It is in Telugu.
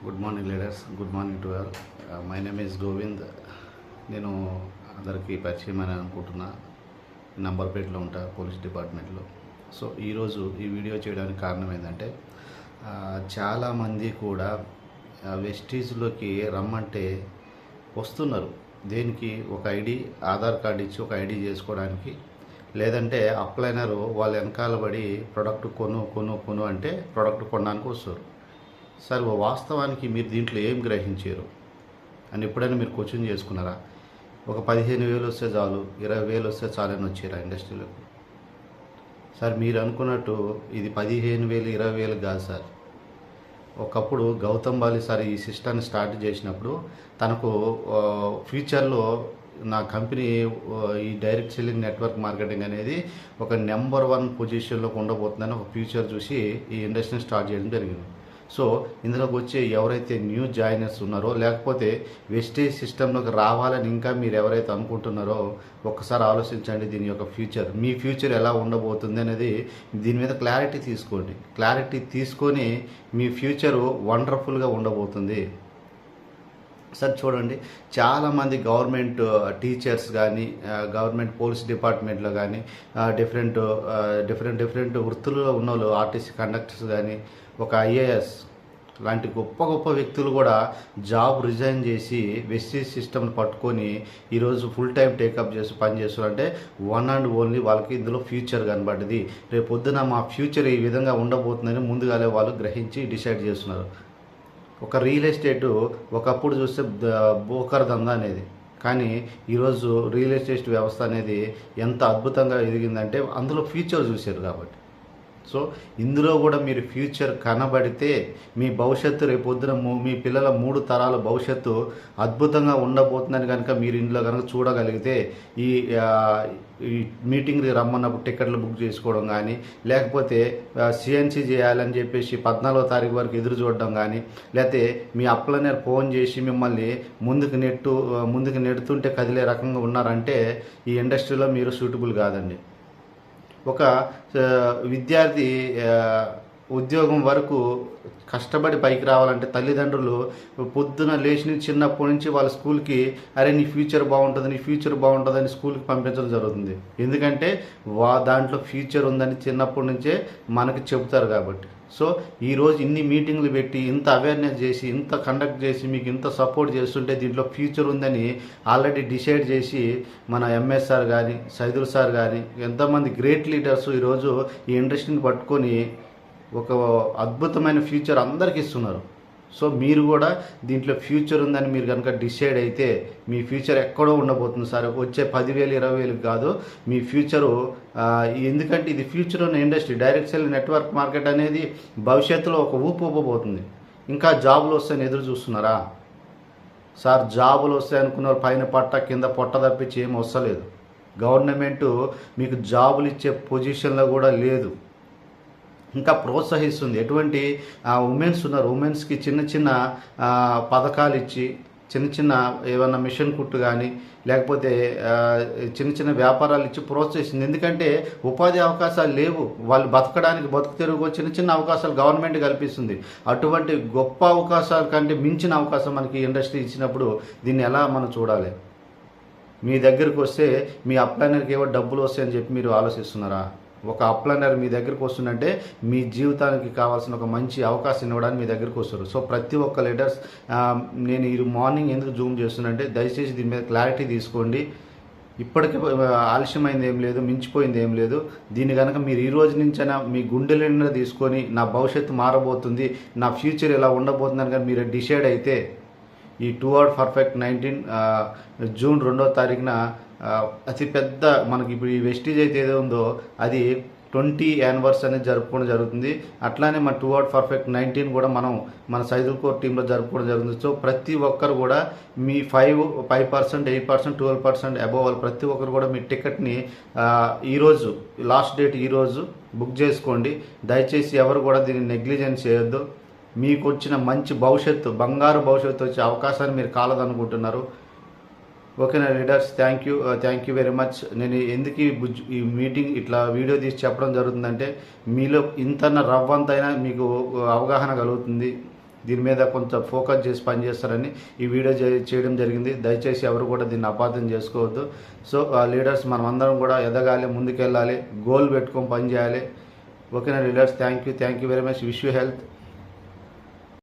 Good morning leaders, good morning to all. My name is Govind. నేను అందరికీ పరిచయం అని అనుకుంటున్నా. నంబర్పేటలో ఉంటా, పోలీస్ డిపార్ట్మెంట్లో. సో ఈరోజు ఈ వీడియో చేయడానికి కారణం ఏంటంటే, చాలామంది కూడా వెస్టీజ్లోకి రమ్మంటే వస్తున్నారు. దేనికి? ఒక ఐడి, ఆధార్ కార్డు ఇచ్చి ఒక ఐడి చేసుకోవడానికి, లేదంటే అప్లైనరు వాళ్ళ వెనకాల పడి ప్రోడక్ట్ కొను అంటే ప్రోడక్ట్ కొనడానికి వస్తారు. సార్, వాస్తవానికి మీరు దీంట్లో ఏం గ్రహించారు అని ఎప్పుడైనా మీరు క్వశ్చన్ చేసుకున్నారా? ఒక 15,000 వస్తే చాలు, 20,000 వస్తే చాలని వచ్చారా ఇండస్ట్రీలోకి? సార్, మీరు అనుకున్నట్టు ఇది 15,000 20,000 కాదు సార్. ఒకప్పుడు గౌతమ్ బాలి సార్ ఈ సిస్టమ్ని స్టార్ట్ చేసినప్పుడు తనకు ఫ్యూచర్లో నా కంపెనీ ఈ డైరెక్ట్ సెల్లింగ్ నెట్వర్క్ మార్కెటింగ్ అనేది ఒక నెంబర్ 1 పొజిషన్లోకి ఉండబోతుందని ఒక ఫ్యూచర్ చూసి ఈ ఇండస్ట్రీని స్టార్ట్ చేయడం జరిగింది. సో ఇందులోకి వచ్చే ఎవరైతే న్యూ జాయినర్స్ ఉన్నారో, లేకపోతే వెస్టేజ్ సిస్టంలోకి రావాలని ఇంకా మీరు ఎవరైతే అనుకుంటున్నారో ఒక్కసారి ఆలోచించండి. దీని యొక్క ఫ్యూచర్, మీ ఫ్యూచర్ ఎలా ఉండబోతుంది అనేది దీని మీద క్లారిటీ తీసుకోండి. క్లారిటీ తీసుకొని మీ ఫ్యూచరు వండర్ఫుల్గా ఉండబోతుంది. సార్ చూడండి, చాలామంది గవర్నమెంట్ టీచర్స్ కానీ, గవర్నమెంట్ పోలీస్ డిపార్ట్మెంట్లో కానీ, డిఫరెంట్ వృత్తుల్లో ఉన్న వాళ్ళు, ఆర్టీసీ కండక్టర్స్ కానీ, ఒక ఐఏఎస్ లాంటి గొప్ప గొప్ప వ్యక్తులు కూడా జాబ్ రిజైన్ చేసి వెస్టీజ్ సిస్టమ్ని పట్టుకొని ఈరోజు ఫుల్ టైం టేకప్ చేసి పని చేస్తున్నారంటే వన్ అండ్ ఓన్లీ వాళ్ళకి ఇందులో ఫ్యూచర్ కనబడ్డది. రేపు పొద్దున మా ఫ్యూచర్ ఈ విధంగా ఉండబోతుందని ముందుగానే వాళ్ళు గ్రహించి డిసైడ్ చేస్తున్నారు. ఒక రియల్ ఎస్టేటు ఒకప్పుడు చూస్తే బోకర్ దందా అనేది, కానీ ఈరోజు రియల్ ఎస్టేట్ వ్యవస్థ అనేది ఎంత అద్భుతంగా ఎదిగిందంటే అందులో ఫ్యూచర్ చూశారు కాబట్టి. సో ఇందులో కూడా మీరు ఫ్యూచర్ కనబడితే మీ భవిష్యత్తు రేపు పొద్దున మీ పిల్లల 3 తరాల భవిష్యత్తు అద్భుతంగా ఉండబోతుందని కనుక మీరు ఇంట్లో కనుక చూడగలిగితే ఈ మీటింగ్కి రమ్మన్నప్పుడు టికెట్లు బుక్ చేసుకోవడం కానీ, లేకపోతే సిఎన్సి చేయాలని చెప్పేసి 14వ తారీఖు వరకు ఎదురు చూడడం కానీ, లేకపోతే మీ అప్లైనర్ ఫోన్ చేసి మిమ్మల్ని ముందుకు నెడుతుంటే కదిలే రకంగా ఉన్నారంటే ఈ ఇండస్ట్రీలో మీరు సూటబుల్ కాదండి. ఒక విద్యార్థి ఉద్యోగం వరకు కష్టపడి పైకి రావాలంటే తల్లిదండ్రులు పొద్దున లేచి చిన్నప్పటి నుంచి వాళ్ళ స్కూల్కి అరే నీ ఫ్యూచర్ బాగుంటుందని స్కూల్కి పంపించడం జరుగుతుంది. ఎందుకంటే దాంట్లో ఫ్యూచర్ ఉందని చిన్నప్పటి నుంచే మనకి చెబుతారు కాబట్టి. సో ఈరోజు ఇన్ని మీటింగ్లు పెట్టి ఇంత అవేర్నెస్ చేసి ఇంత కండక్ట్ చేసి మీకు ఇంత సపోర్ట్ చేస్తుంటే దీంట్లో ఫ్యూచర్ ఉందని ఆల్రెడీ డిసైడ్ చేసి మన ఎంఎస్ సార్ కానీ, సైదుల్ సార్ కానీ, ఎంతోమంది గ్రేట్ లీడర్స్ ఈరోజు ఈ ఇండస్ట్రీని పట్టుకొని ఒక అద్భుతమైన ఫ్యూచర్ అందరికి ఇస్తున్నారు. సో మీరు కూడా దీంట్లో ఫ్యూచర్ ఉందని మీరు కనుక డిసైడ్ అయితే మీ ఫ్యూచర్ ఎక్కడో ఉండబోతుంది సార్. వచ్చే 10,000 20,000 కాదు మీ ఫ్యూచరు. ఎందుకంటే ఇది ఫ్యూచర్ ఉన్న industry. Direct cell network market అనేది భవిష్యత్తులో ఒక ఊపు ఊపబోతుంది. ఇంకా జాబులు వస్తాయని ఎదురు చూస్తున్నారా సార్? జాబులు వస్తాయనుకున్నారు, పైన పట్ట కింద పొట్ట తప్పించి ఏం వస్తలేదు. గవర్నమెంటు మీకు జాబులు ఇచ్చే పొజిషన్లో కూడా లేదు. ఇంకా ప్రోత్సహిస్తుంది. ఎటువంటి ఉమెన్స్ ఉన్నారు, ఉమెన్స్కి చిన్న చిన్న పథకాలు ఇచ్చి చిన్న ఏమన్నా మిషన్ కుట్టు కానీ, లేకపోతే చిన్న వ్యాపారాలు ఇచ్చి ప్రోత్సహిస్తుంది. ఎందుకంటే ఉపాధి అవకాశాలు లేవు, వాళ్ళు బతకడానికి బతుకు తెరుగు చిన్న అవకాశాలు గవర్నమెంట్ కల్పిస్తుంది. అటువంటి గొప్ప అవకాశాల కంటే మించిన అవకాశం మనకి ఇండస్ట్రీ ఇచ్చినప్పుడు దీన్ని ఎలా మనం చూడాలి? మీ దగ్గరికి వస్తే మీ అప్లైనర్కి ఏవో డబ్బులు వస్తాయని చెప్పి మీరు ఆలోచిస్తున్నారా? ఒక అప్లైనర్ మీ దగ్గరికి వస్తుందంటే మీ జీవితానికి కావాల్సిన ఒక మంచి అవకాశం ఇవ్వడానికి మీ దగ్గరికి వస్తారు. సో ప్రతి ఒక్క లీడర్స్, నేను ఈ మార్నింగ్ ఎందుకు జూమ్ చేస్తున్నానంటే దయచేసి దీని మీద క్లారిటీ తీసుకోండి. ఇప్పటికే ఆలస్యమైంది ఏం లేదు, మించిపోయింది ఏం లేదు. దీన్ని కనుక మీరు ఈ రోజు నుంచైనా మీ గుండెల తీసుకొని నా భవిష్యత్తు మారబోతుంది, నా ఫ్యూచర్ ఎలా ఉండబోతుందని కానీ మీరు డిసైడ్ అయితే ఈ 2 Hours Perfect 19 జూన్ 2వ తారీఖున అతిపెద్ద మనకి ఇప్పుడు ఈ వెస్టీజ్ అయితే ఏదో ఉందో అది 20 యానివర్సరీ అనేది జరుపుకోవడం జరుగుతుంది. అట్లానే మన 2 Hours Perfect 19 కూడా మనం మన సైదుల్ కోర్ టీంలో జరుపుకోవడం జరుగుతుంది. సో ప్రతి ఒక్కరు కూడా మీ 5%, 8%, 12% అబోవ్ వాళ్ళు ప్రతి ఒక్కరు కూడా మీ టికెట్ని ఈరోజు లాస్ట్ డేట్ ఈరోజు బుక్ చేసుకోండి. దయచేసి ఎవరు కూడా దీన్ని నెగ్లిజెన్స్ చేయొద్దు. మీకు వచ్చిన మంచి భవిష్యత్తు, బంగారు భవిష్యత్తు వచ్చే అవకాశాన్ని మీరు కాలదనుకుంటున్నారు. ఓకేనా leaders? Thank you very much. నేను ఎందుకు ఈ మీటింగ్ ఇట్లా వీడియో తీసి చెప్పడం జరుగుతుందంటే మీలో ఇంతన్న రవ్వంతైనా మీకు అవగాహన కలుగుతుంది. దీని మీద కొంచెం ఫోకస్ చేసి పనిచేస్తారని ఈ వీడియో చేయడం జరిగింది. దయచేసి ఎవరు కూడా దీన్ని అపార్థం చేసుకోవద్దు. సో లీడర్స్ మనం అందరం కూడా ఎదగాలి, ముందుకెళ్ళాలి, గోల్ పెట్టుకొని పనిచేయాలి. ఓకేనా leaders? Thank you very much. Wish you health.